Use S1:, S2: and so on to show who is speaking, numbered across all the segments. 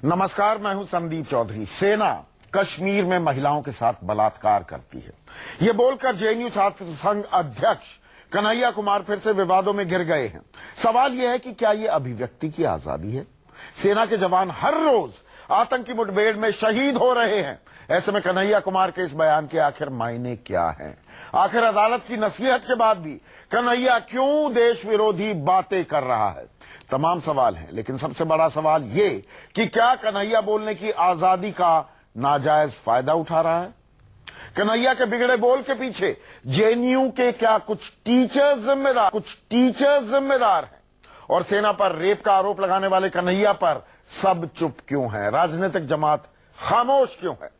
S1: नमस्कार, मैं हूं संदीप चौधरी। सेना कश्मीर में महिलाओं के साथ बलात्कार करती है, ये बोलकर जेएनयू छात्र संघ अध्यक्ष कन्हैया कुमार फिर से विवादों में घिर गए हैं। सवाल यह है कि क्या ये अभिव्यक्ति की आजादी है? सेना के जवान हर रोज आतंकी मुठभेड़ में शहीद हो रहे हैं। ऐसे में कन्हैया कुमार के इस बयान के आखिर मायने क्या हैं? आखिर अदालत की नसीहत के बाद भी कन्हैया क्यों देश विरोधी बातें कर रहा है? तमाम सवाल हैं, लेकिन सबसे बड़ा सवाल ये कि क्या कन्हैया बोलने की आजादी का नाजायज फायदा उठा रहा है? कन्हैया के बिगड़े बोल के पीछे जेएनयू के क्या कुछ टीचर्स जिम्मेदार हैं? और सेना पर रेप का आरोप लगाने वाले कन्हैया पर सब चुप क्यों हैं? राजनीतिक जमात खामोश क्यों है?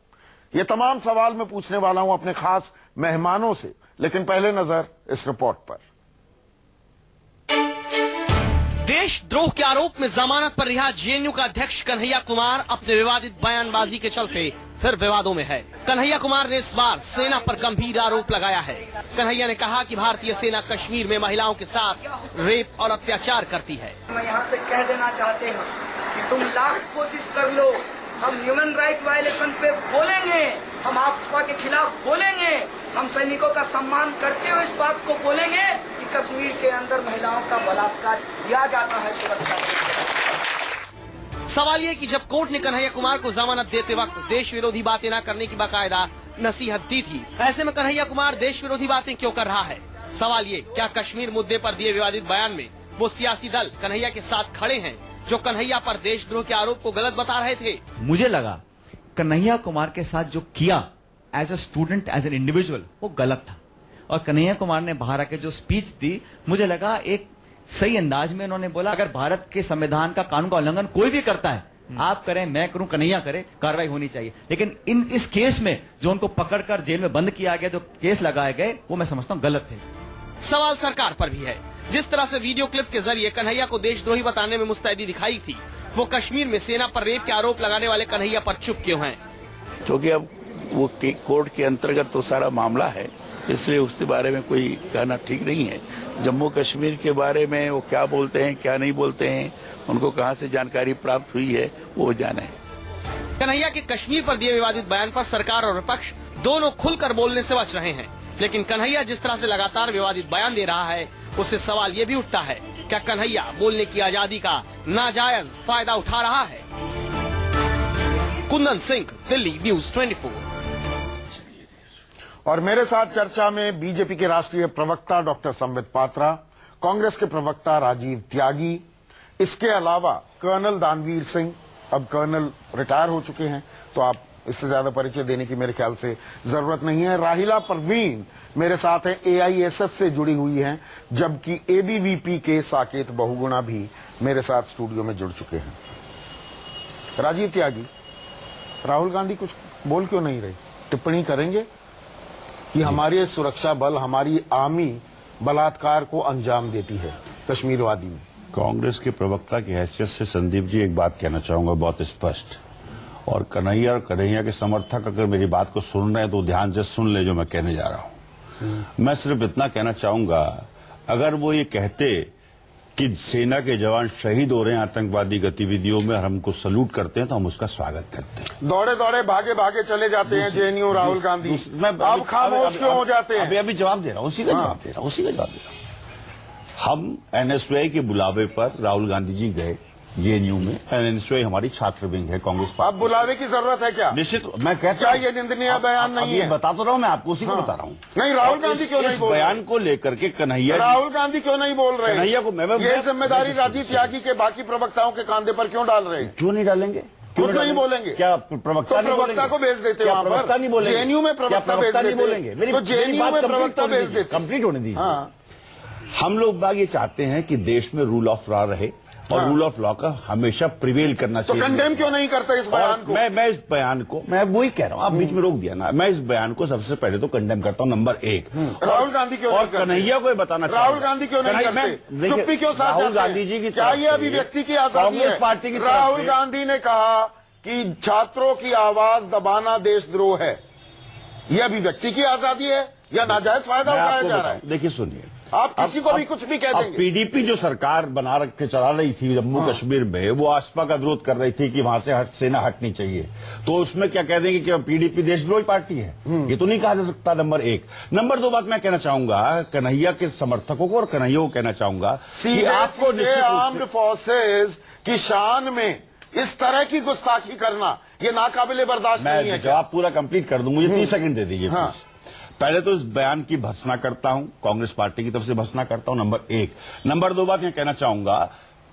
S1: ये तमाम सवाल मैं पूछने वाला हूं अपने खास मेहमानों से, लेकिन पहले नजर इस रिपोर्ट पर।
S2: देशद्रोह के आरोप में जमानत पर रिहा जेएनयू का अध्यक्ष कन्हैया कुमार अपने विवादित बयानबाजी के चलते फिर विवादों में है। कन्हैया कुमार ने इस बार सेना पर गंभीर आरोप लगाया है। कन्हैया ने कहा कि भारतीय सेना कश्मीर में महिलाओं के साथ रेप और अत्याचार करती है।
S3: मैं यहाँ से कह देना चाहते हैं कि तुम लाख कोशिश कर लो, हम ह्यूमन राइट वायलेशन पे बोलेंगे, हम आपका के खिलाफ बोलेंगे, हम सैनिकों का सम्मान करते हुए इस बात को बोलेंगे कि कश्मीर के अंदर महिलाओं का बलात्कार किया जाता है सुरक्षा के।
S2: सवाल ये कि जब कोर्ट ने कन्हैया कुमार को जमानत देते वक्त देश विरोधी बातें न करने की बाकायदा नसीहत दी थी, ऐसे में कन्हैया कुमार देश विरोधी बातें क्यों कर रहा है? सवाल ये, क्या कश्मीर मुद्दे पर दिए विवादित बयान में वो सियासी दल कन्हैया के साथ खड़े हैं जो कन्हैया पर देशद्रोह के आरोप को गलत बता रहे थे?
S4: मुझे लगा कन्हैया कुमार के साथ जो किया as a student, as an individual, वो गलत था। और कन्हैया कुमार ने बाहर आके जो स्पीच दी, मुझे लगा एक सही अंदाज में उन्होंने बोला, अगर भारत के संविधान का कानून का उल्लंघन कोई भी करता है, आप करें, मैं करूं, कन्हैया करे, कार्रवाई होनी चाहिए। लेकिन इस केस में जो उनको पकड़कर जेल में बंद किया गया, जो केस लगाए गए, वो मैं समझता हूं गलत थे।
S2: सवाल सरकार पर भी है। जिस तरह से वीडियो क्लिप के जरिए कन्हैया को देशद्रोही बताने में मुस्तैदी दिखाई थी, वो कश्मीर में सेना पर रेप के आरोप लगाने वाले कन्हैया पर चुप क्यों हैं?
S5: क्योंकि अब वो कोर्ट के अंतर्गत तो सारा मामला है, इसलिए उसके बारे में कोई कहना ठीक नहीं है। जम्मू कश्मीर के बारे में वो क्या बोलते हैं, क्या नहीं बोलते हैं, उनको कहां से जानकारी प्राप्त हुई है, वो जाने।
S2: कन्हैया के कश्मीर पर दिए विवादित बयान पर सरकार और विपक्ष दोनों खुलकर बोलने से बच रहे हैं, लेकिन कन्हैया जिस तरह से लगातार विवादित बयान दे रहा है, उससे सवाल ये भी उठता है, क्या कन्हैया बोलने की आजादी का नाजायज फायदा उठा रहा है? कुंदन सिंह, दिल्ली न्यूज 24।
S1: और मेरे साथ चर्चा में बीजेपी के राष्ट्रीय प्रवक्ता डॉक्टर संबित पात्रा, कांग्रेस के प्रवक्ता राजीव त्यागी, इसके अलावा कर्नल दानवीर सिंह, अब कर्नल रिटायर हो चुके हैं, तो आप इससे ज्यादा परिचय देने की मेरे ख्याल से जरूरत नहीं है। राहिला परवीन मेरे साथ हैं, एआईएसएफ से जुड़ी हुई हैं, जबकि एबीवीपी के साकेत बहुगुणा भी मेरे साथ स्टूडियो में जुड़ चुके हैं। राजीव त्यागी, राहुल गांधी कुछ बोल क्यों नहीं रही? टिप्पणी करेंगे कि हमारे सुरक्षा बल, हमारी आर्मी बलात्कार को अंजाम देती है कश्मीर वादी में?
S6: कांग्रेस के प्रवक्ता की हैसियत से संदीप जी एक बात कहना चाहूंगा बहुत स्पष्ट, और कन्हैया के समर्थक अगर मेरी बात को सुन रहे हैं तो ध्यान से सुन ले जो मैं कहने जा रहा हूं। मैं सिर्फ इतना कहना चाहूंगा, अगर वो ये कहते कि सेना के जवान शहीद हो रहे हैं आतंकवादी गतिविधियों में और हमको सल्यूट करते हैं, तो हम उसका स्वागत करते हैं।
S1: दौड़े दौड़े भागे भागे चले जाते हैं जेएनयू राहुल गांधी, आप खामोश क्यों हो जाते हैं?
S6: अभी जवाब दे रहा हूं, उसी का जवाब दे रहा हूं। हम एनएसयूआई के बुलावे पर राहुल गांधी जी गए जेएनयू में। एनएसयूआई हमारी छात्र विंग है कांग्रेस पार्टी।
S1: अब बुलावे की जरूरत है क्या?
S6: निश्चित, मैं कहता
S1: क्या ये निंदनीय बयान नहीं है?
S6: बता तो रहा हूं, मैं आपको उसी को बता रहा हूं।
S1: नहीं, राहुल गांधी क्यों नहीं बोल रहे?
S6: बयान को लेकर के कन्हैया,
S1: राहुल गांधी क्यों नहीं बोल रहे?
S6: कन्हैया को
S1: ये जिम्मेदारी राजीव त्यागी के बाकी प्रवक्ताओं के कांधे पर क्यों डाल रहे हैं?
S6: क्यों नहीं डालेंगे?
S1: क्यों नहीं बोलेंगे?
S6: क्या प्रवक्ता
S1: को भेज देते वहां पर?
S6: नहीं बोलेंगे?
S1: जेएनयू में प्रवक्ता भेज देते,
S6: बोलेंगे
S1: तो जेएनयू में प्रवक्ता भेज देते।
S6: कंप्लीट होने दी।
S1: हाँ,
S6: हम लोग बाग ये चाहते हैं कि देश में रूल ऑफ लॉ रहे और रूल ऑफ लॉ का हमेशा प्रिवेल करना चाहिए।
S1: तो कंडेम क्यों नहीं करते इस बयान को?
S6: मैं इस बयान को, मैं वही कह रहा हूं, आप बीच में रोक दिया ना। मैं इस बयान को सबसे पहले तो कंडेम करता हूं, नंबर 1।
S1: राहुल गांधी क्यों
S6: और कन्हैया को बताना चाहिए।
S1: राहुल गांधी क्यों नहीं करते? चुप्पी क्यों साथ?
S6: राहुल गांधी जी की
S1: क्या ये अभिव्यक्ति की आजादी है?
S6: कांग्रेस पार्टी की
S1: राहुल गांधी ने कहा कि छात्रों की आवाज दबाना देशद्रोह है। यह अभिव्यक्ति की आजादी है या नाजायज फायदा उठाया जा रहा है?
S6: देखिए सुनिए,
S1: आप किसी को भी कुछ भी कह देंगे।
S6: पीडीपी जो सरकार बना रख के चला रही थी जम्मू कश्मीर में, वो आसपा का विरोध कर रही थी कि वहां से सेना हटनी चाहिए, तो उसमें क्या कह देंगे कि पीडीपी देशद्रोही पार्टी है? ये तो नहीं कहा जा सकता। नंबर एक। नंबर दो बात मैं कहना चाहूंगा कन्हैया के समर्थकों को और कन्हैया को कहना चाहूंगा कि आपको निश्चित
S1: आर्म्ड फोर्सेस की शान में इस तरह की गुस्ताखी करना ये नाकाबिले बर्दाश्त नहीं है।
S6: मैं जवाब पूरा कंप्लीट कर दूं, मुझे 30 सेकंड दे दीजिए
S1: हाँ।
S6: प्लीज। पहले तो इस बयान की भर्त्सना करता हूं, कांग्रेस पार्टी की तरफ से भर्त्सना करता हूं, नंबर एक। नंबर दो बात मैं कहना चाहूंगा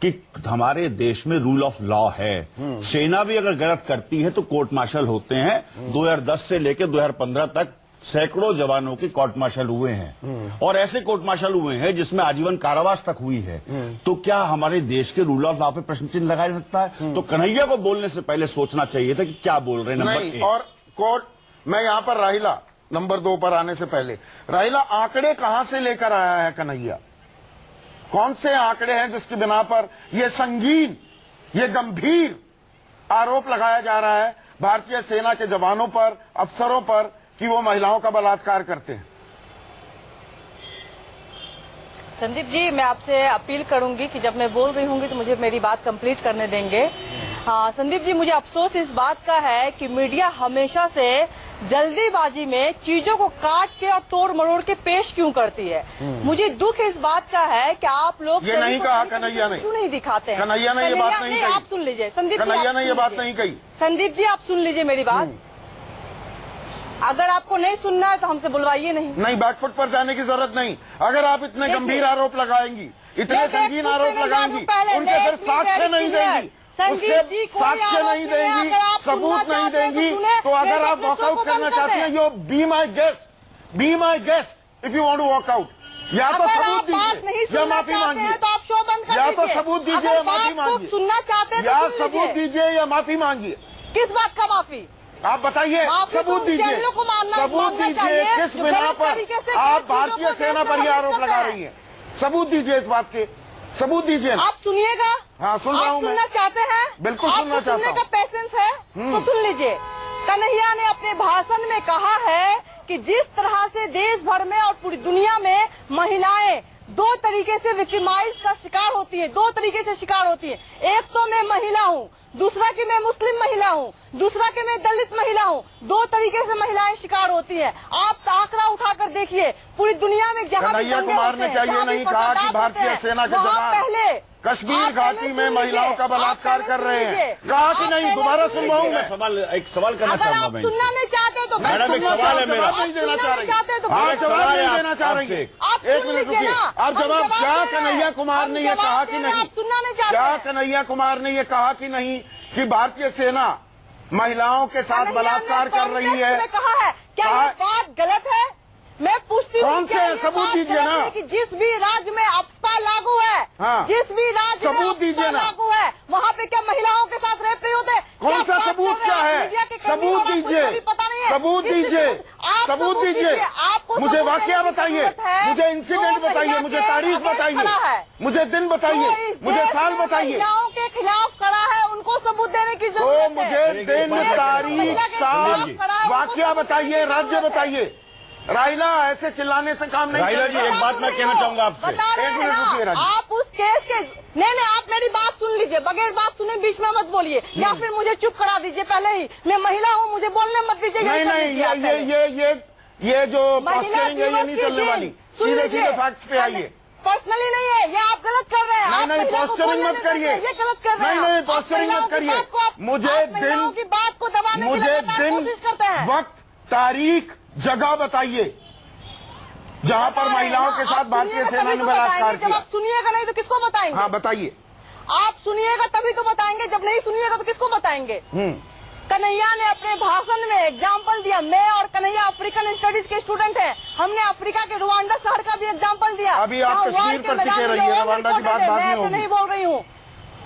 S6: कि हमारे देश में रूल ऑफ लॉ है। सेना भी अगर गलत करती है तो कोर्ट मार्शल होते हैं। 2010 से लेकर 2015 तक सैकड़ों जवानों के कोर्ट मार्शल हुए हैं, और ऐसे कोर्ट मार्शल हुए हैं जिसमें आजीवन कारावास तक हुई है। तो क्या हमारे देश के रूल ऑफ लॉ पे प्रश्न चिन्ह लगाया जा सकता है? तो कन्हैया को बोलने से पहले सोचना चाहिए था कि क्या बोल रहे हैं। नंबर
S1: नहीं,
S6: एक।
S1: और कोर्ट, मैं यहां पर राहिला नंबर 2 पर आने से पहले, राहिला आंकड़े कहां से लेकर आया है कन्हैया? कौन से आंकड़े हैं जिसकी बिना पर यह संगीन, यह गंभीर आरोप लगाया जा रहा है भारतीय सेना के जवानों पर, अफसरों पर, कि वो महिलाओं का बलात्कार करते हैं?
S7: संदीप जी, मैं आपसे अपील करूंगी कि जब मैं बोल रही होंगी तो मुझे मेरी बात कंप्लीट करने देंगे। हाँ संदीप जी, मुझे अफसोस इस बात का है कि मीडिया हमेशा से जल्दीबाजी में चीजों को काट के और तोड़ मरोड़ के पेश क्यों करती है। मुझे दुख इस बात का है कि आप लोग
S1: ये नहीं कहा कन्हैया ने,
S7: क्यों नहीं दिखाते हैं?
S1: कन्हैया ने ये बात नहीं कही।
S7: आप सुन लीजिए संदीप जी,
S1: कन्हैया
S7: आप
S1: ने ये
S7: सुन
S1: बात
S7: लीजिए।
S1: नहीं कही।
S7: संदीप जी, आप सुन लीजिए मेरी बात। अगर आपको नहीं सुनना है तो हमसे बुलवाइए नहीं।
S1: बैकफुट पर जाने की जरूरत नहीं। अगर आप इतने गंभीर आरोप लगाएंगी, इतने संगीन आरोप लगाएंगी, उनके फिर साक्ष्य नहीं देंगी, उसके साक्ष्य नहीं देंगी, सबूत नहीं देंगी, तो अगर आप वॉकआउट करना चाहती हैं, you be my guest if you want to walk out, या तो सबूत दीजिए या माफी मांगिए,
S7: तो आप शो बंद कर
S1: या तो
S7: दीजिए।
S1: सबूत दीजिए या माफी मांगिए,
S7: सुनना चाहते हैं तो
S1: या
S7: सुन
S1: सबूत
S7: लीजिए।
S1: दीजिए या माफी मांगिए।
S7: किस बात का माफी?
S1: आप बताइए,
S7: माफी
S1: सबूत
S7: तो
S1: दीजिए,
S7: चैनलों को
S1: सबूत
S7: मानना
S1: दीजिए
S7: चाहिए,
S1: किस
S7: जो
S1: बिना
S7: गलत
S1: पर
S7: तरीके से
S1: आप
S7: चीजों
S1: भारतीय
S7: को
S1: सेना
S7: देश
S1: पर
S7: में
S1: ये आरोप
S7: करते
S1: लगा
S7: हैं।
S1: रही हैं। सबूत दीजिए इस बात के, सबूत दीजिए ना।
S7: आप सुनिएगा।
S1: हाँ, सुन रहा हूं मैं।
S7: सुनना चाहते हैं?
S1: बिल्कुल सुनना
S7: आपको
S1: चाहता
S7: सुनने
S1: हूं।
S7: का पेशेंस है तो सुन लीजिए। कन्हैया ने अपने भाषण में कहा है कि जिस तरह से देश भर में और पूरी दुनिया में महिलाएं दो तरीके से विक्टिमाइज का शिकार होती है, दो तरीके से शिकार होती है। एक तो मैं महिला हूँ, दूसरा कि मैं मुस्लिम महिला हूँ, दूसरा कि मैं दलित महिला हूँ। दो तरीके से महिलाएं शिकार होती हैं। आप आंकड़ा उठाकर देखिए, पूरी दुनिया में जहाँ भी
S1: कन्हैया
S7: दंगे
S1: कुमार
S7: होते
S1: ने
S7: हैं,
S1: क्या ये
S7: जहाँ भी
S1: नहीं कहा कि
S7: फसाद
S1: भारतीय
S7: होते हैं,
S1: सेना के
S7: वहाँ
S1: जवान
S7: पहले
S1: कश्मीर
S7: आप
S1: घाटी
S7: पहले
S1: में
S7: सुन
S1: महिलाओं
S7: लीजिए।
S1: का बलात्कार
S7: आप
S1: कर
S7: पहले
S1: रहे
S7: सुन
S1: हैं?
S7: लीजिए।
S1: कहा कि
S7: आप
S1: नहीं?
S7: पहले
S1: दोबारा
S7: सुन
S1: सुनवाऊं
S7: लीजिए।
S1: मैं।
S6: एक सवाल करना
S7: अगर
S6: चाहूंगा
S7: आप
S6: मैं
S7: सुनना
S6: इनसे।
S7: नहीं चाहते तो
S6: मैडम, एक सवाल है मेरा।
S1: जवाब नहीं देना चाह रही
S7: चाहते तो
S1: आप
S6: एक
S1: जवाब
S6: सवाल है
S1: नहीं देना चाह रही
S6: आपसे।
S7: आप
S1: एक
S7: सुन
S1: मिनट
S7: लीजिए
S1: रुकिए।
S7: ना।
S1: आप
S7: हम
S1: जवाब, क्या
S7: दे रहे हैं।
S1: कन्हैया कुमार
S7: हम
S1: ने ये
S7: जवाब
S1: कहा
S7: दे
S1: कि
S7: रहे हैं,
S1: नहीं?
S7: आप सुनना नहीं चाहते
S1: क्या
S7: हैं।
S1: कन्हैया कुमार ने ये कहा कि नहीं कि भारतीय सेना महिलाओं के साथ
S7: कन्हैया ने
S1: बलात्कार कर रही
S7: कांग्रेस
S1: है?
S7: में कहा है, क्या
S1: कहा-
S7: ये बात गलत है? मैं पूछती हूँ,
S1: कौन से
S7: क्या
S1: हैं?
S7: ये
S1: सबूत
S7: बात
S1: दीजिए
S7: गलत
S1: ना।
S7: है कि जिस भी राज्य में अप्सपा लागू है,
S1: हाँ।
S7: जिस भी राज्य में
S1: सबूत दीजिए
S7: अप्सपा
S1: ना।
S7: लागू है, वहाँ पे क्या महिलाओं के साथ रेप नहीं होते?
S1: कौन
S7: क्या
S1: सा
S7: बात
S1: सबूत
S7: कर रहे
S1: क्या
S7: हैं?
S1: है?
S7: मीडिया के कर्मी
S1: सबूत
S7: और आपको
S1: दीजिए,
S7: इसका भी पता नहीं है।
S1: सबूत
S7: इस-
S1: दीजिए,
S7: आप
S1: सबूत दीजिए।
S7: आपको
S1: मुझे
S7: सबूत
S1: वाकया
S7: देने की
S1: बताइए,
S7: जरूरत है।
S1: मुझे इंसिडेंट
S7: जो
S1: बताइए,
S7: महिला
S1: मुझे
S7: के
S1: तारीख
S7: अगेंस्ट
S1: बताइए,
S7: खड़ा है,
S1: मुझे दिन
S7: जो
S1: बताइए,
S7: इस
S1: मुझे
S7: देश
S1: साल
S7: में
S1: बताइए।
S7: महिलाओं के खिलाफ खड़ा है, उनको सबूत देने की
S1: तो
S7: जरूरत है।
S1: मुझे दिन, तारीख,
S7: महिला के
S1: साल,
S7: खिलाफ खड़ा है, उनको
S1: वाकया
S7: सबूत देने
S1: बताइए,
S7: की
S1: राज्य
S7: जरूरत है।
S1: बताइए। राहिला, ऐसे चिल्लाने से काम नहीं
S6: राहिला जी,
S1: चलेगा।
S6: एक बात मैं कहना चाहूंगा आपसे।
S7: बता रहे
S1: एक
S7: हैं
S1: मिनट
S7: ना,
S1: रुकिए राजू।
S7: आप उस केस के नहीं, आप मेरी बात सुन लीजिए, बगैर बात सुने बीच में मत बोलिए, या फिर मुझे चुप करा दीजिए पहले ही। मैं महिला हूँ, मुझे बोलने मत दीजिए।
S1: नहीं नहीं, ये जो पोस्टरिंग है, ये नहीं चलने वाली। सीधे सीधे फैक्ट्स पे आइए।
S7: पर्सनली नहीं है, ये आप गलत कर रहे हैं।
S1: नहीं
S7: आप
S1: नहीं,
S7: महिला को
S1: पोस्टरिंग
S7: बोलने
S1: मत
S7: नहीं
S1: करिए।
S7: देते, ये गलत कर रहे हैं।
S1: नहीं नहीं,
S7: आप
S1: पोस्टरिंग
S7: महिलाओं
S1: मत
S7: की
S1: करिए।
S7: बात को आप-
S1: मुझे
S7: आप महिलाओं की बात को दबाने की
S1: मुझे
S7: लगातार कोशिश करते
S1: दिन,
S7: हैं।
S1: वक्त, तारीख, जगह बताइए जहां पर
S7: बता रहे हैं
S1: महिलाओं
S7: ना,
S1: के साथ
S7: आप
S1: भारतीय
S7: सुनिएगा
S1: सेना
S7: तभी
S1: ने
S7: तो
S1: बलात्कार
S7: बताएंगे। जब
S1: किया।
S7: आप सुनिएगा नहीं तो किसको बताएंगे?
S1: हाँ बताइए।
S7: आप सुनिएगा तभी तो बताएंगे, जब नहीं सुनिएगा तो किसको बताएंगे? कन्हैया ने अपने भाषण में एग्जाम्पल दिया। मैं और कन्हैया अफ्रीकन स्टडीज के स्टूडेंट हैं। हमने अफ्रीका के रुवांडा शहर का भी एग्जाम्पल दिया।
S1: अभी आप
S7: जहाँ
S1: कश्मीर
S7: वॉर के
S1: पर टिके
S7: मैदान में
S1: रहिए,
S7: लोग
S1: रुवांडा की बात
S7: रिपोर्टेड है।
S1: बाद में
S7: मैं ऐसे
S1: होगी।
S7: नहीं बोल रही हूँ।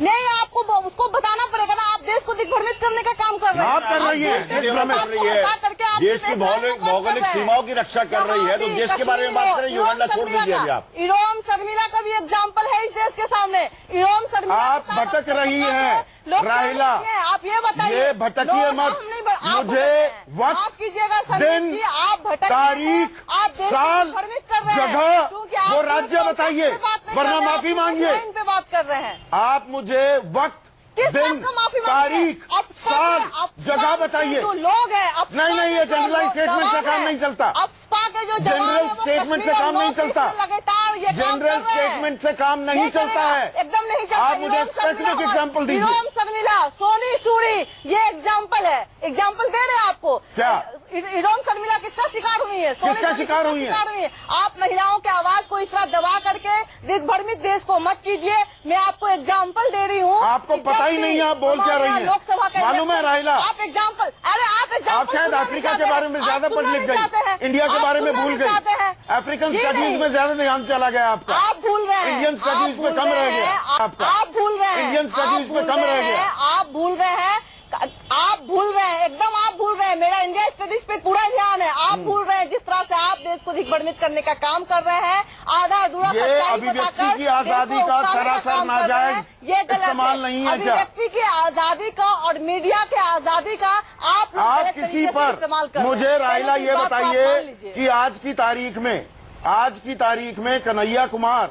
S7: नहीं, आपको उसको बताना पड़ेगा ना, आप देश को दिग्भ्रमित करने का काम कर रहे हैं।
S1: आप कर रही है,
S7: देश के
S6: दिग्भ्रमित
S7: बात
S6: कर रही
S7: को
S6: है।
S7: हटा करके आप
S6: देश की
S7: देश का काम
S6: भौगोलिक
S7: कर रहे हैं।
S6: सीमाओं की रक्षा कर रही है, तो देश के बारे में बात करें। युगांडा छोड़ दीजिए अभी आप।
S7: इरोम शर्मिला का भी एग्जाम्पल है इस देश के सामने। इरोम शर्मिला
S1: आप भटक रही हैं, राहिला।
S7: आप ये बताइए,
S1: ये भटकिए मत,
S7: आप
S1: मुझे
S7: भटक रहे हैं।
S1: वक्त,
S7: आप कीजिएगा संदीप
S1: दिन,
S7: जी, आप भटक रहे हैं,
S1: तारीख,
S7: आप देश को
S1: साल,
S7: भ्रमित कर रहे हैं,
S1: जगह,
S7: क्योंकि आप
S1: वो
S7: सिर्फ
S1: राज्य
S7: कॉन्टेक्स्ट
S1: बताइए,
S7: पे बात नहीं
S1: वरना
S7: कर रहे हैं,
S1: माफी
S7: आप
S1: मांगिए।
S7: लाइन पे बात कर रहे हैं।
S1: आप मुझे वक्त,
S7: किस
S1: दिन,
S7: बात का माफी मांगिए?
S1: तारीख,
S7: अब
S1: साल, जगह बताइए।
S7: जो लोग हैं, अब
S1: नहीं, नहीं, ये जनरल स्टेटमेंट से काम नहीं चलता।
S7: अब स्पा के जो जवान
S1: जनरल
S7: हैं, वो
S1: स्टेटमेंट से
S7: कश्मीर
S1: काम
S7: और
S1: नहीं
S7: नॉर्थ ईस्ट
S1: चलता।
S7: में लगातार ये काम
S1: जनरल
S7: कर रहे हैं।
S1: स्टेटमेंट से काम नहीं
S7: नहीं
S1: चलता
S7: चलेगा,
S1: है।
S7: एकदम नहीं चलता।
S1: आप मुझे स्पेसिफिक एग्जाम्पल दीजिए।
S7: हिरोम शर्मिला, सोनी सूरी, ये एग्जाम्पल है। एग्जाम्पल दे रहे हैं आपको।
S1: क्या?
S7: हिरोम शर्मिला किसका शिकार हुई है? सोनी
S1: किसका
S7: सूरी
S1: शिकार हुई है?
S7: आप महिलाओं के आवाज को इस तरह दबा करके दिग्भ्रमित देश को मत कीजिए। मैं आपको एग्जाम्पल दे रही हूँ।
S1: आपको पता ही नहीं है आप बोल क्या रही हैं।
S7: लोकसभा का
S1: मालूम है राहिला?
S7: आप एग्जाम्पल, अरे आप एग्जाम्पल
S1: आप शायद अफ्रीका के बारे में ज्यादा पढ़ लिख गई, इंडिया के बारे में भूल गई, अफ्रीकन स्टडीज में ज्यादा ध्यान चला गया आपका।
S7: आप भूल रहे हैं,
S1: इंडियन स्टडीज में कम रह गया आपका।
S7: आप भूल रहे हैं,
S1: इंडियन स्टडीज में कम रह गया।
S7: आप भूल रहे हैं, आप भूल रहे हैं, एकदम आप भूल रहे हैं। मेरा इंडिया स्टडीज पे पूरा ध्यान है। आप भूल रहे हैं जिस तरह से आप देश को दिग्भ्रमित करने का काम कर रहे हैं, आधा अधूरा
S1: ये
S7: सच्चाई
S1: अभिव्यक्ति
S7: बताकर
S1: की आजादी
S7: देश को
S1: का
S7: उकसाने
S1: सरासर
S7: काम कर रहे हैं।
S1: नाजायज
S7: ये गलत
S1: इस्तेमाल नहीं है क्या?
S7: अभिव्यक्ति की आजादी का और मीडिया के आजादी का आप लोग
S1: आप
S7: गलत
S1: किसी
S7: तरीके से
S1: पर
S7: इस्तेमाल कर रहे हैं।
S1: मुझे राहिला
S7: पहले
S1: ये
S7: इस बात को आप मान
S1: बताइए
S7: लीजिए।
S1: कि आज की तारीख में कन्हैया कुमार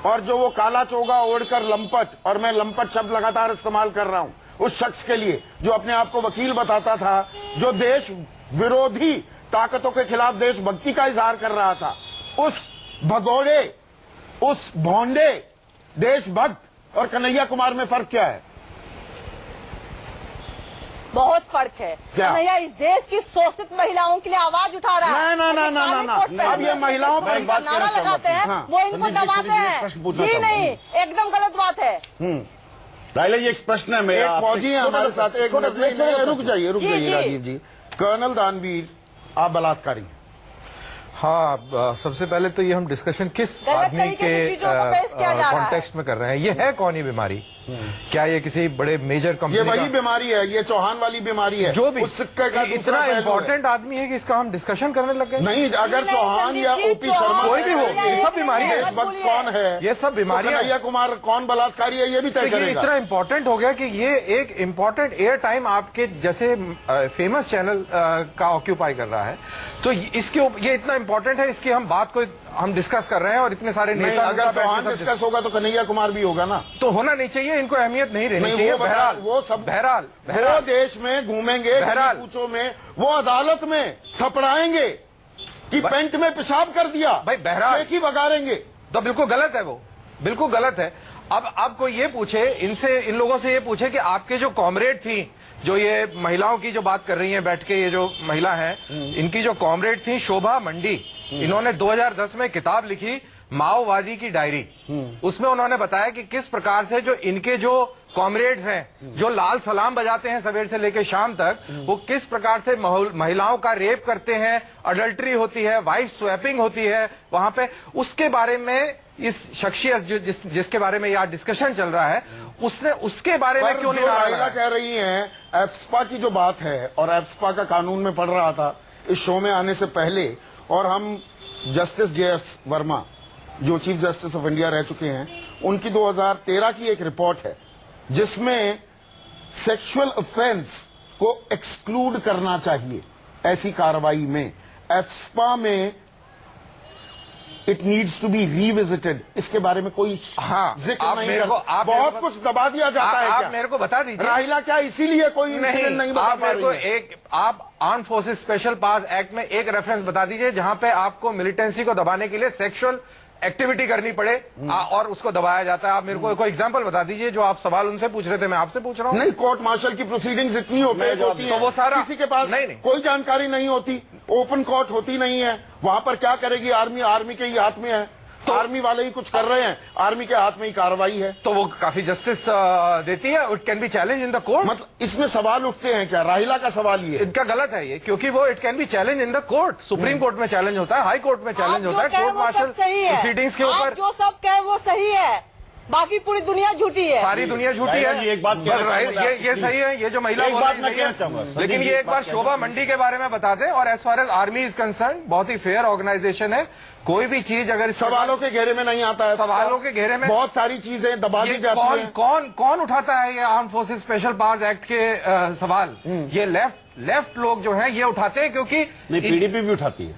S1: और जो वो काला चोगा ओढ़कर लंपट, और मैं लंपट शब्द लगातार इस्तेमाल कर रहा हूं उस शख्स के लिए जो अपने आप को वकील बताता था, जो देश विरोधी ताकतों के खिलाफ देशभक्ति का इजहार कर रहा था, उस भगोड़े, उस भोंडे देशभक्त और कन्हैया कुमार में फर्क क्या है?
S7: बहुत फर्क है।
S1: क्या?
S7: कन्हैया इस देश की शोषित महिलाओं के लिए आवाज उठा रहा है।
S1: ना, ना, ना, ना, ना, ना। अब ये महिलाओं पर एक बात
S7: नारा
S1: कहना चाहूंगा।
S7: लगाते हैं,
S1: हाँ,
S7: वो इनको
S1: संदीप जी,
S7: दबाते
S1: थोड़ी सी
S7: हैं।
S1: प्रश्न पूछना
S7: जी
S1: चाहूंगा।
S7: नहीं, एकदम गलत बात है।
S6: राहिला जी एक प्रश्न है मेरा
S1: एक
S6: आपसे।
S1: फौजी है हमारे साथ, एक मिनट में रुक जाइए
S7: जी, जी।
S1: राजीव जी। कर्नल दानवीर, आप बलात्कारी हैं।
S8: हाँ, सबसे पहले तो ये हम डिस्कशन किस
S7: गलत
S8: आदमी
S7: तरीके
S8: के
S7: से चीजों को पेश किया जा रहा है।
S8: कॉन्टेक्स्ट में कर रहे हैं। ये है कौन ये बीमारी? क्या ये किसी बड़े मेजर
S1: ये
S8: कंपनी
S1: वही
S8: का
S1: बीमारी है, ये चौहान वाली बीमारी है।
S8: जो भी
S1: उस सिक्के का दूसरा
S8: इतना
S1: पहलू है।
S8: इम्पोर्टेंट आदमी है कि इसका हम डिस्कशन करने लग गए?
S1: नहीं, अगर
S7: नहीं,
S1: चौहान
S7: संदीप
S1: या
S7: जी,
S1: ओपी
S7: चौहान
S1: शर्मा
S8: कोई भी हो, ये सब बीमारी है।
S1: देशभक्त कौन है,
S8: ये सब बीमारियां
S1: तो कन्हैया कुमार कौन बलात्कारी है, ये भी
S8: तो
S1: तय
S8: ये
S1: करेगा।
S8: इतना इम्पोर्टेंट हो गया कि ये एक इम्पोर्टेंट एयर टाइम आपके जैसे फेमस चैनल का ऑक्यूपाई कर रहा है। तो ये इतना इम्पोर्टेंट है, इसकी हम बात को हम डिस्कस कर रहे हैं और इतने सारे
S1: नहीं,
S8: नेता
S1: अगर चौहान डिस्कस होगा तो कन्हैया कुमार भी होगा ना।
S8: तो होना नहीं चाहिए, इनको अहमियत नहीं देनी
S1: नहीं,
S8: चाहिए।
S1: वो सब
S8: बहरहाल
S1: वो देश में घूमेंगे,
S8: बहरहाल।
S1: पूछो में वो अदालत में थपड़ाएंगे कि पेंट में पेशाब कर दिया,
S8: भाई बहरहाल।
S1: शेखी बगारेंगे।
S8: तो बिल्कुल गलत है, वो बिल्कुल गलत है। अब आपको ये पूछे, इन लोगों से ये पूछे कि आपके जो कॉमरेड थी, जो ये महिलाओं की जो बात कर रही हैं बैठ के, ये जो महिला हैं, इनकी जो कॉमरेड थी शोभा मंडी, इन्होंने 2010 में किताब लिखी माओवादी की डायरी। उसमें उन्होंने बताया कि किस प्रकार से जो इनके जो कॉमरेड्स हैं, जो लाल सलाम बजाते हैं सवेर से लेकर शाम तक, वो किस प्रकार से महिलाओं का रेप करते हैं, अडल्ट्री होती है, वाइफ स्वैपिंग होती है वहां पे, उसके बारे में इस शख्सियत जिसके बारे में यहाँ डिस्कशन चल रहा है, उसने उसके बारे में क्यों नहीं
S1: राहिला
S8: नारा
S1: कह रही हैं, एफ्स्पा की जो बात है, और एफ्स्पा का कानून में पढ़ रहा था इस शो में आने से पहले, और हम जस्टिस जे.एस. वर्मा जो चीफ जस्टिस ऑफ इंडिया रह चुके हैं, उनकी 2013 की एक रिपोर्ट है जिसमें सेक्सुअल ऑफेंस को एक्सक्लूड करना चाहिए ऐसी कार्रवाई में। एफ्स्पा में it needs to be revisited, इसके बारे में कोई जिक्र
S8: आप
S1: नहीं
S8: मेरे को-
S1: करता।
S8: आप मेरे
S1: बहुत
S8: को-
S1: कुछ दबा दिया जाता है।
S8: आप
S1: क्या
S8: मेरे को बता दीजिए।
S1: राहिला क्या इसीलिए कोई इंसिडेंट नहीं बता
S8: आप
S1: पा
S8: मेरे को
S1: रही है?
S8: आप आर्म फोर्सेस स्पेशल पास एक्ट में एक रेफरेंस बता दीजिए जहां पे आपको मिलिटेंसी को दबाने के लिए सेक्सुअल एक्टिविटी करनी पड़े और उसको दबाया जाता है। आप मेरे को कोई एग्जांपल बता दीजिए, जो आप सवाल उनसे पूछ रहे थे मैं आपसे पूछ रहा हूं।
S1: नहीं, कोर्ट मार्शल की प्रोसीडिंग्स इतनी ओपेक होती
S8: तो
S1: हैं,
S8: वो सारा-
S1: किसी के पास
S8: नहीं।
S1: कोई जानकारी नहीं होती, ओपन कोर्ट होती नहीं है, वहां पर क्या करेगी आर्मी? आर्मी के ही हाथ में है, तो आर्मी वाले ही कुछ कर रहे हैं, आर्मी के हाथ में ही कार्रवाई है।
S8: तो वो काफी जस्टिस देती है। It can be challenge in the court.
S1: मतलब इसमें सवाल उठते हैं क्या? राहिला का सवाल ये है।
S8: इनका गलत है ये, क्योंकि वो it can be challenge in the court. Supreme court में चैलेंज होता है, हाई कोर्ट में चैलेंज होता है, कोर्ट मार्शल प्रोसीडिंग्स के ऊपर।
S7: जो सब कहे वो सही है, बाकी पूरी दुनिया झूठी है।
S8: सारी दुनिया झूठी
S6: राहिला
S8: है।
S6: जी, एक बात कहना चाहूंगा,
S8: ये सही है, ये जो महिला
S6: एक
S8: बोल
S6: बात
S8: रही
S6: मैं
S8: है,
S6: कहना चाहूंगा,
S8: लेकिन
S6: संदीप जी,
S8: ये
S6: एक
S8: एक बार
S6: बात कहना
S8: शोभा मंडी के बारे में बता दें। और as far as army is concern, बहुत ही फेयर ऑर्गेनाइजेशन है। कोई भी चीज अगर
S1: सवालों के घेरे में नहीं आता है,
S8: सवालों के घेरे में
S1: बहुत सारी चीजें दबा दी
S8: ये
S1: जाती
S8: कौन
S1: हैं।
S8: कौन कौन उठाता है ये arm forces special powers act के सवाल? ये लेफ्ट लोग जो हैं ये उठाते हैं, क्योंकि
S6: नहीं, पीडीपी भी उठाती है,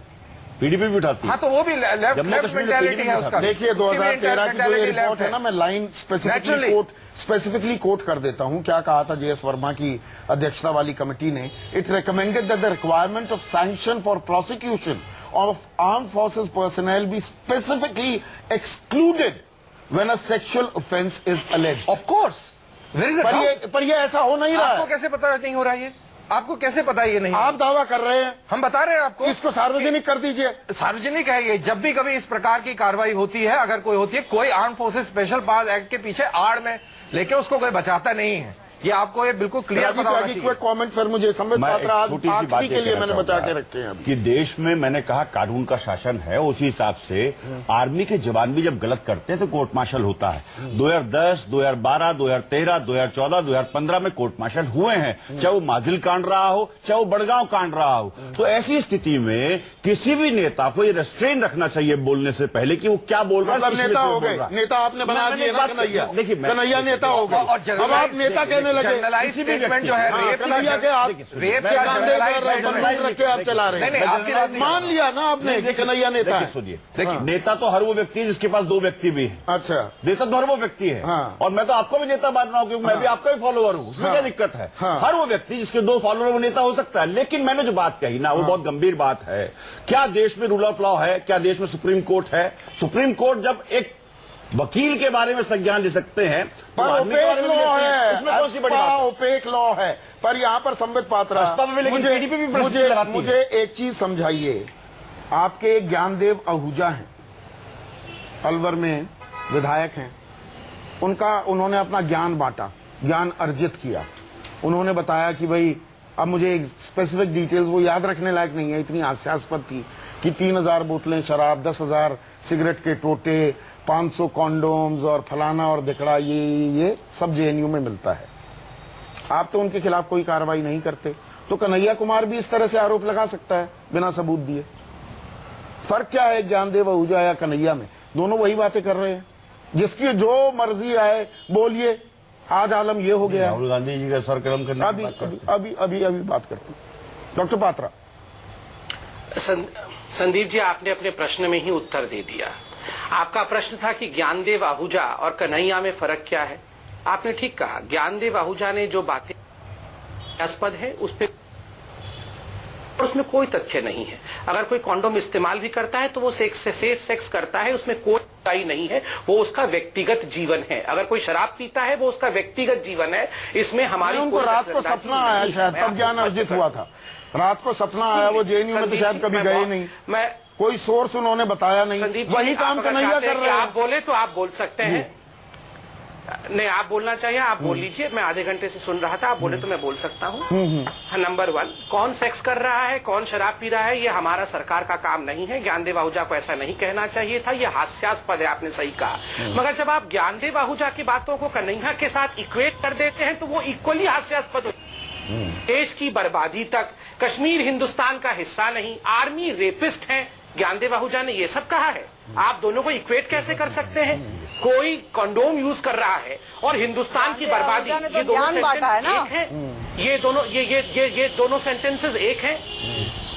S6: पीडीपी भी उठाती है।
S8: हाँ, तो वो भी लेफ्ट
S6: जम्मू कश्मीर में
S8: मेंटालिटी है
S6: PDP
S8: उसका।
S1: देखिए,
S8: उसकी भी
S1: 2013 की जो ये
S8: mentality
S1: रिपोर्ट
S8: left
S1: है ना, मैं लाइन
S8: Naturally.
S1: स्पेसिफिकली कोट कर देता हूं। क्या कहा था जेएस वर्मा की अध्यक्षता वाली कमेटी ने? It recommended that the requirement of sanction for prosecution of armed forces personnel be specifically excluded when a sexual offense is alleged.
S8: Of course. There is a doubt.
S1: पर ये ऐसा हो नहीं रहा
S8: आपको
S1: है।
S8: कैसे पता नहीं हो रहा है ये? आपको कैसे पता ये नहीं?
S1: आप दावा कर रहे हैं,
S8: हम बता रहे हैं आपको।
S1: इसको सार्वजनिक कर दीजिए।
S8: सार्वजनिक है ये। जब भी कभी इस प्रकार की कार्रवाई होती है, अगर कोई होती है, कोई arm forces special powers act के पीछे आड़ में लेके उसको कोई बचाता नहीं है। ये आपको ये बिल्कुल क्लियर पता होना चाहिए।
S1: क्विक कमेंट फिर मुझे संबित
S6: मैं
S1: पात्रा
S6: एक छोटी सी बात
S1: आखिरी के लिए मैंने बचा के
S6: चाहूंगा
S1: रखे हैं अभी।
S6: कि देश में मैंने कहा कानून का शासन है, उसी हिसाब से आर्मी के जवान भी जब गलत करते हैं तो कोर्ट मार्शल होता है। 2010, 2012, 2013, 2014, 2015 में कोर्ट मार्शल हुए हैं, चाहे वो माजिल कांड रहा हो, चाहे वो बड़गांव कांड रहा हो। तो ऐसी स्थिति में किसी भी नेता को ये रेस्ट्रेन रखना चाहिए बोलने से पहले कि वो क्या बोल रहा है,
S1: मतलब
S6: किस
S1: नेता
S6: विषय में
S1: हो
S6: बोल
S1: गए,
S6: रहा है।
S1: नेता आपने बना
S6: मैंने
S1: दिए
S6: एक
S1: ना
S6: बात-
S1: कन्हैया।
S6: देखिए,
S1: कन्हैया नेता हो गए, अब आप नेता कहने लगे।
S8: स्टेटमेंट जो है
S1: हाँ,
S8: रेप
S1: कन्हैया के आप
S8: रेप
S1: के कांधे पर बंदूक रख के आप चला रहे
S8: नहीं, नहीं, आपकी
S1: हैं।
S8: राजनीति-
S1: मान लिया ना आपने कि कन्हैया नेता
S6: देखिए,
S1: है।
S6: सुनिए,
S8: देखिए,
S6: नेता तो हर वो व्यक्ति है जिसके पास दो व्यक्ति भी है।
S1: अच्छा,
S6: नेता तो हर वो व्यक्ति है।
S1: हाँ।
S6: और मैं तो आपको भी नेता मान रहा हूँ, क्योंकि मैं भी आपका भी फॉलोअर हूँ। उसमें क्या दिक्कत है?
S1: हाँ।
S6: हर वो व्यक्ति जिसके दो फॉलोअर वो नेता हो सकता है। लेकिन मैंने जो बात कही ना, वो बहुत गंभीर बात है। क्या देश में रूल ऑफ लॉ है? क्या देश में सुप्रीम कोर्ट है? सुप्रीम कोर्ट जब एक वकील के बारे में संज्ञान ले सकते हैं तो
S1: पर
S6: आदमी के बारे
S1: ओपेक
S6: में
S1: लॉ
S6: लेते हैं।
S1: है,
S6: उसमें कौन सी बड़ी बात है?
S1: ओपेक लॉ है। पर यहाँ पर संबित पात्रा,
S6: बसपा में भी लेकिन PDP भी प्रश्न लगाती है।
S1: मुझे एक चीज समझाइए। आपके ज्ञानदेव आहूजा हैं, अलवर में विधायक हैं। उन्होंने अपना ज्ञान बांटा, ज्ञान अर्जित किया। उन्होंने बताया कि भाई, अब मुझे एक स्पेसिफिक डिटेल्स वो याद रखने लायक नहीं है, इतनी हास्यास्पद थी कि 3000 बोतलें शराब, 10,000 सिगरेट के टोटे, 500 कॉन्डोम्स और फलाना और दिकड़ा, ये सब जेएनयू में मिलता है। आप तो उनके खिलाफ कोई कार्रवाई नहीं करते, तो कन्हैया कुमार भी इस तरह से आरोप लगा सकता है बिना सबूत दिए। फर्क क्या है ज्ञानदेव आहूजा या कन्हैया में? दोनों वही बातें कर रहे हैं। जिसकी जो मर्जी आए बोलिए। आज आलम ये हो गया।
S6: राहुल गांधी जी का सर कलम करने की बात करते हैं।
S1: अभी बात करते हैं। डॉक्टर पात्रा,
S9: संदीप जी, आपने अपने प्रश्न में ही उत्तर दे दिया। आपका प्रश्न था कि ज्ञानदेव आहूजा और कन्हैया में फर्क क्या है। आपने ठीक कहा। ज्ञानदेव आहूजा ने जो बातें आस्पद है उस पे और उसमें कोई तथ्य नहीं है। अगर कोई कॉन्डोम इस्तेमाल भी करता है तो वो सेफ सेक्स करता है, उसमें कोई बुराई नहीं है, वो उसका व्यक्तिगत जीवन है। अगर कोई शराब पीता है वो उसका व्यक्तिगत जीवन है, इसमें हमारी
S1: उनको
S9: कोई
S1: रात को
S9: दखलंदाजी
S1: सपना आया,
S9: नहीं है।
S1: शायद
S9: मैं
S1: तब ज्ञान
S9: आपको
S1: अर्जित
S9: स्पष्ट
S1: हुआ
S9: कर-
S1: था। रात को सपना आया, वो जेएनयू में तो शायद कभी गए नहीं।
S9: मैं
S1: कोई सोर्स उन्होंने बताया नहीं।
S9: संदीप जी,
S1: वही
S9: आप
S1: काम
S9: अगर
S1: कन्हैया
S9: चाहते
S1: कर
S9: हैं कि
S1: रहे
S9: आप
S1: हैं।
S9: बोले तो आप बोल सकते हैं। नहीं, आप बोलना चाहिए, आप बोल लीजिए। मैं आधे घंटे से सुन रहा था, आप बोले तो मैं बोल सकता हूँ। नंबर 1, कौन सेक्स कर रहा है, कौन शराब पी रहा है, ये हमारा सरकार का काम नहीं है। ज्ञानदेव आहूजा को ऐसा नहीं कहना चाहिए था, ये हास्यास्पद है, आपने सही कहा। मगर जब आप ज्ञानदेव आहूजा की बातों को कन्हैया के साथ इक्वेट कर देते हैं तो वो इक्वली हास्यास्पद होता है। देश की बर्बादी तक कश्मीर हिंदुस्तान का हिस्सा नहीं, आर्मी रेपिस्ट हैं, ज्ञानदेव आहूजा ने ये सब कहा है। आप दोनों को इक्वेट कैसे कर सकते हैं? कोई कंडोम यूज कर रहा है और हिंदुस्तान की बर्बादी,
S7: तो
S9: ये दोनों
S7: ज्ञान बांटा है
S9: सेंटेंस
S7: ना।
S9: एक है। ये दोनों सेंटेंसेस एक हैं।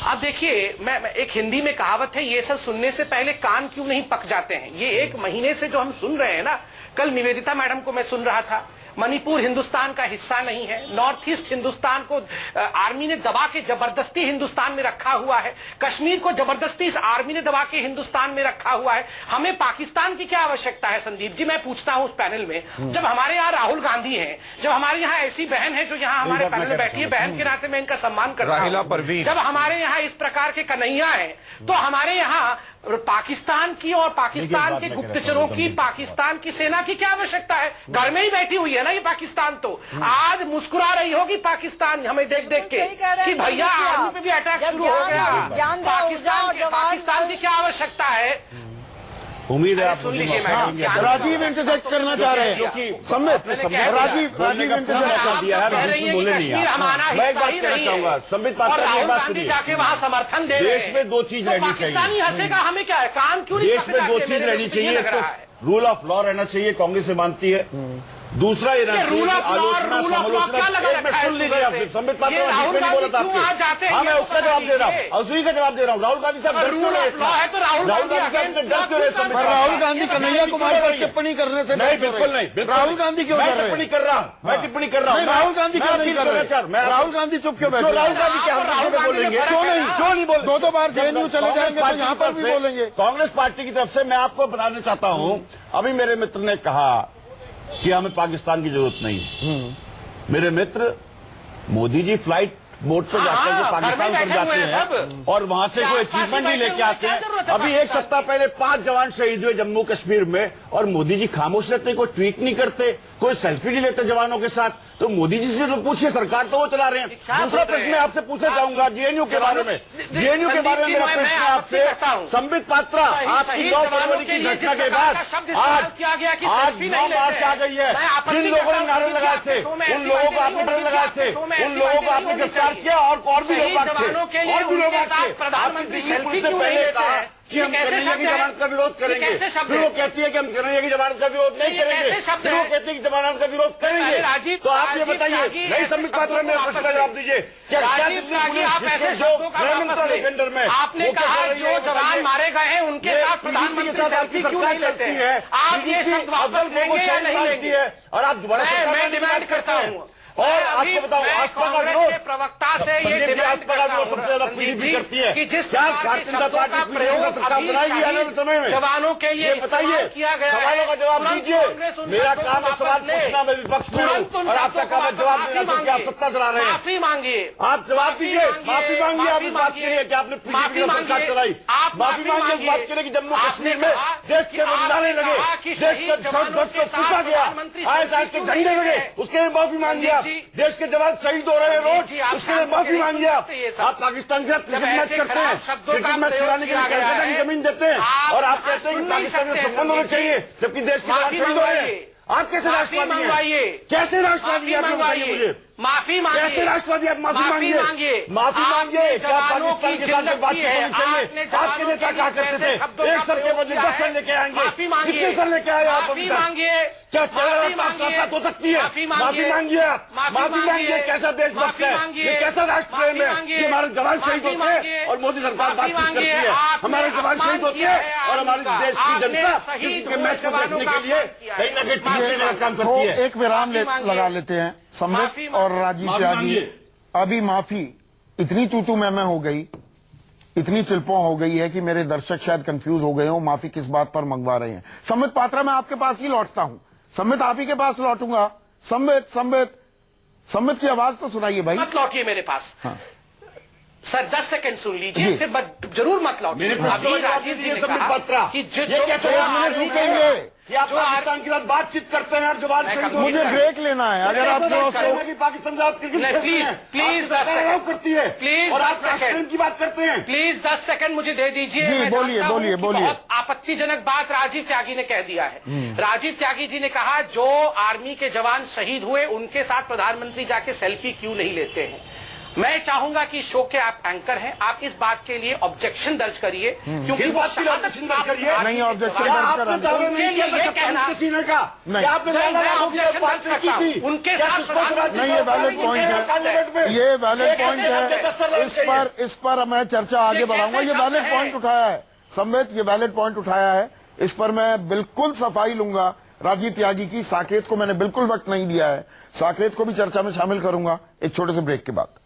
S9: अब देखिए, मैं एक हिंदी में कहावत है, ये सब सुनने से पहले कान क्यों नहीं पक जाते हैं। ये 1 महीने से जो हम सुन रहे हैं ना, कल निवेदिता मैडम को मैं सुन रहा था, मणिपुर हिंदुस्तान का हिस्सा नहीं है, नॉर्थ ईस्ट हिंदुस्तान को आर्मी ने दबा के जबरदस्ती हिंदुस्तान में रखा हुआ है, कश्मीर को जबरदस्ती इस आर्मी ने दबा के हिंदुस्तान में रखा हुआ है। हमें पाकिस्तान की क्या आवश्यकता है? संदीप जी, मैं पूछता हूं उस पैनल में, जब हमारे यहाँ राहुल गांधी हैं, जब हमारे यहाँ ऐसी बहन है जो यहाँ हमारे पैनल में बैठी है, बहन के नाते मैं इनका सम्मान कर रहा
S8: राहिला
S9: हूं,
S8: परवीन।
S9: जब हमारे यहाँ इस प्रकार के कन्हैया है, तो हमारे यहाँ पाकिस्तान की और पाकिस्तान के गुप्तचरों की, पाकिस्तान की सेना की क्या आवश्यकता है? घर में ही बैठी हुई है ना ये पाकिस्तान। तो आज मुस्कुरा रही होगी पाकिस्तान हमें देख देख के कि भैया आर्मी पे भी अटैक शुरू हो गया। पाकिस्तान की क्या आवश्यकता है?
S6: उम्मीद है
S9: अरे
S6: आप
S9: सुन
S6: मुझे
S9: लीजिए
S6: मौका
S9: मैडम,
S6: देंगे।
S9: क्या
S1: राजीव इंटरजेक्ट करना चाह रहे हैं संबित राजीव इंटरजेक्ट
S6: कर दिया है,
S9: कह रही है कि
S6: बोले नहीं
S9: कश्मीर
S6: आप।
S9: हमारा
S6: मैं एक
S9: हिस्सा
S6: बात
S9: ही
S6: कहना
S9: नहीं
S6: चाहूंगा,
S9: है।
S6: संबित
S9: और
S6: पात्रा की
S9: राहुल
S6: एक बात
S9: गांधी
S6: सुनिए।
S9: जाके वहाँ समर्थन दे रहे
S6: देश में दो चीज
S9: तो
S6: रहनी
S9: पाकिस्तानी
S6: चाहिए।
S9: हंसेगा, हमें क्या है, कान क्यों नहीं
S6: देश में
S9: पकड़ाते?
S6: दो चीज
S9: मेरे
S6: रहनी
S9: को तो ये
S6: चाहिए,
S9: लग
S6: एक
S9: रहा है।
S6: तो रूल ऑफ लॉ रहना चाहिए, कांग्रेस से मानती है। दूसरा ये रहना चाहिए
S9: रूल
S6: कि
S9: ऑफ लॉ,
S6: आलोचना
S9: रूल ऑफ लॉ
S6: समालोचना।
S9: क्या लगा
S6: एक मिनट
S9: रखा है
S6: सुन लीजिए
S9: सुबह
S6: आप,
S9: से?
S6: संबित पात्रा
S9: ये
S6: बीच
S9: राहुल
S6: में नहीं बोला था
S9: गांधी क्यों आ
S6: आपके।
S9: जाते हैं,
S6: हाँ, मैं
S9: ये
S6: उसका
S9: बता
S6: जवाब दे रहा
S9: दीजिए।
S6: हूँ, उसी का जवाब दे रहा हूँ। राहुल गांधी साहब
S9: अगर
S6: डर क्यों
S9: रूल
S6: रहे
S9: ऑफ लॉ है तो राहुल
S6: राहुल
S9: गांधी
S6: गांधी साहब
S9: against
S6: डर क्यों रहे?
S9: लॉ
S6: संबित
S1: पर
S6: पात्रा?
S1: राहुल गांधी कन्हैया कुमार पर टिप्पणी करने से
S6: नहीं,
S1: डर क्यों
S6: बिल्कुल
S1: रहे?
S6: नहीं, बिल्कुल
S1: राहुल
S6: नहीं।
S1: गांधी क्यों
S6: मैं
S1: डर रहे
S6: टिप्पणी
S1: हैं?
S6: कर रहा हूँ, मैं टिप्पणी कर रहा हूँ।
S1: नहीं, राहुल गांधी क्यों नहीं कर रहे? राहुल गांधी चुप क्यों बैठे?
S6: राहुल गांधी क्या हम
S9: राहुल
S6: पे
S9: गांधी
S6: बोलेंगे?
S9: ने
S6: क्यों नहीं, क्यों नहीं बोल?
S1: दो बार जेएनयू चले जाएंगे तो यहाँ पर भी बोलेंगे।
S6: कांग्रेस पार्टी की तरफ से मैं आपको बताना चाहता हूँ, अभी मेरे मित्र ने कहा कि हमें पाकिस्तान की जरूरत नहीं है। मेरे मित्र मोदी जी फ्लाइट मोड पर जाकर के पाकिस्तान पर जाते हैं और वहां से कोई अचीवमेंट नहीं लेके आते हैं। अभी एक सप्ताह पहले 5 जवान शहीद हुए जम्मू कश्मीर में और मोदी जी खामोश रहते, कोई ट्वीट नहीं करते, कोई सेल्फी नहीं लेते जवानों के साथ। तो मोदी जी से तो पूछिए, सरकार तो वो चला रहे हैं। दूसरा प्रश्न मैं आपसे पूछना चाहूंगा जेएनयू के बारे में। जेएनयू के बारे में मेरा प्रश्न आपसे, संबित पात्रा, आपकी 9 फरवरी की घटना के बाद आज 9 मार्च आ गई है। जिन लोगों ने नारे लगाए थे उन लोगों को आपने नारे लगाए थे, उन लोगों को आपने गिरफ्तार किया और भी लोग थे, और भी लोग थे।
S9: प्रधानमंत्री
S6: पुलिस ने पहले कहा कि हम कन्हैया की जमानत का विरोध करेंगे, फिर वो कहती है कि हम कन्हैया की जमानत का विरोध नहीं करेंगे, फिर वो कहती है कि जमानत का विरोध करेंगे। तो आप ये बताइए, नहीं संबित पात्रा मेरे प्रश्न का जवाब दीजिए, क्या दिल्ली पुलिस जो गृह मंत्रालय के अंदर में
S9: आपने कहा जो जवान मारे गए हैं उनके साथ प्रधानमंत्री सेल्फी क्यों नहीं लेते हैं? आप ये शब्द वापस लेंगे या नहीं लेंगे?
S6: और आप दोबारा
S9: मैं डिमांड करता हूँ।
S6: और आपको बताओ, आसपा का विरोध,
S9: प्रवक्ता से ये डिमांड
S6: आसपा का विरोध सबसे ज्यादा पीडीपी करती है
S9: कि जिस
S6: क्या
S9: प्रकार के
S6: भारतीय जनता
S9: शब्दों का
S6: पार्टी
S9: प्रयोग
S6: सरकार बनाएगी आने वाले समय में?
S9: जवानों के लिए
S6: बताइए,
S9: किया गया है,
S6: सवालों का जवाब
S9: तुरंत
S6: दीजिए।
S9: कांग्रेस उन
S6: मेरा
S9: शब्दों
S6: काम
S9: को
S6: है सवाल
S9: वापस ले।
S6: पूछना, मैं विपक्ष में
S9: तुरंत
S6: हूँ
S9: उन
S6: और आपका
S9: शब्दों
S6: काम है
S9: को
S6: जवाब
S9: माफी
S6: देना, क्योंकि आप
S9: मांगिए।
S6: सत्ता चला रहे हैं।
S9: माफी मांगिए,
S6: आप जवाब दीजिए, माफी मांगिए। आप बात करिए कि आपने पीडीपी की सरकार चलाई, माफी मांगिए। उस बात करिए कि जम्मू कश्मीर में देश के बलिदान लगे, देश के ध्वज को फूका गया, आईएसआईएस के झंडे लगे, उसके लिए माफी मांगिए। आप देश के जवान शहीद हो रहे हैं रोज, उसके लिए माफी मांगिए। आप पाकिस्तान के साथ क्रिकेट मैच करते हैं, क्रिकेट मैच खिलाने के लिए कलकत्ता की जमीन देते हैं और आप कहते हैं कि पाकिस्तान से संबंध होने चाहिए, जबकि देश के जवान शहीद हो रहे हैं। आप कैसे राष्ट्रवादी हैं? कैसे राष्ट्रवादी हैं? आप ये बताइए मुझे।
S9: माफी मांगिए।
S6: कैसे राष्ट्रवादी? आप माफी मांगिए, माफी मांगिए। क्या पाकिस्तान के साथ बातचीत होनी चाहिए? आपके नेता कहा करते थे एक सर के बदले 10 सर लेके आएंगे, कितने सर लेके आए आप अभी तक? क्या केरल साथ हो सकती है? माफी मांगिए। आप माफी मांगिए। कैसा देशभक्त है ये? कैसा राष्ट्र प्रेम है कि हमारे जवान शहीद होते हैं और मोदी सरकार बातचीत करती है? हमारे जवान शहीद होते हैं और हमारे देश की जनता क्रिकेट के मैच को देखने के लिए कहीं ना कहीं टिकट देने का काम करती है।
S1: एक विराम लगा लेते हैं। संबित और राजीव त्यागी, अभी माफी इतनी तू मैं हो गई, इतनी चिल्पों हो गई है कि मेरे दर्शक शायद कंफ्यूज हो गए हो माफी किस बात पर मंगवा रहे हैं। संबित पात्रा, मैं आपके पास ही लौटता हूं। संबित, आप ही के पास लौटूंगा। संबित की आवाज तो सुनाइए भाई।
S9: मत लौटिए मेरे पास।
S1: हाँ।
S9: सर 10 सेकंड सुन लीजिए, फिर जरूर मत लौटिए। अभी राजीव जी ने कहा कि
S6: रुकेंगे कि आप पाकिस्तान के साथ बातचीत करते हैं और जवान शहीद होते हैं।
S1: मुझे ब्रेक लेना है। अगर आप
S6: पाकिस्तान साथ क्रिकेट
S9: प्लीज 10 सेकंड
S6: करती है,
S9: प्लीज
S6: और
S9: 10
S6: आप राष्ट्र
S9: सेकंड
S6: की बात करते हैं।
S9: प्लीज 10 सेकंड मुझे दे दीजिए।
S1: जी,
S9: मैं
S1: बोलिए,
S9: जानता हूं
S1: बोलिए,
S9: कि
S1: बोलिए।
S9: बहुत आपत्तिजनक बात राजीव त्यागी ने कह दिया है। राजीव त्यागी जी ने कहा जो आर्मी के जवान शहीद हुए उनके साथ प्रधानमंत्री जाके सेल्फी क्यों नहीं लेते हैं। मैं चाहूंगा कि शो के आप एंकर हैं, आप इस बात के लिए ऑब्जेक्शन दर्ज करिए, क्योंकि वो
S6: ऑब्जेक्शन दर्ज करिए।
S1: नहीं, ऑब्जेक्शन दर्ज
S6: आपने दावे नहीं किया था
S9: कहना
S6: सीने का,
S1: नहीं।
S6: क्या आपने बात की थी?
S9: उनके
S6: क्या
S9: साथ
S6: सुषमा स्वराज
S1: नहीं, ये वैलिड पॉइंट है, ये वैलिड पॉइंट है। इस पर मैं चर्चा आगे बढ़ाऊंगा। ये वैलिड पॉइंट उठाया है संबित, ये वैलिड पॉइंट उठाया है, इस पर मैं बिल्कुल सफाई लूंगा। राजीव त्यागी की साकेत को मैंने बिल्कुल वक्त नहीं दिया है, साकेत को भी चर्चा में शामिल करूंगा एक छोटे से ब्रेक के बाद।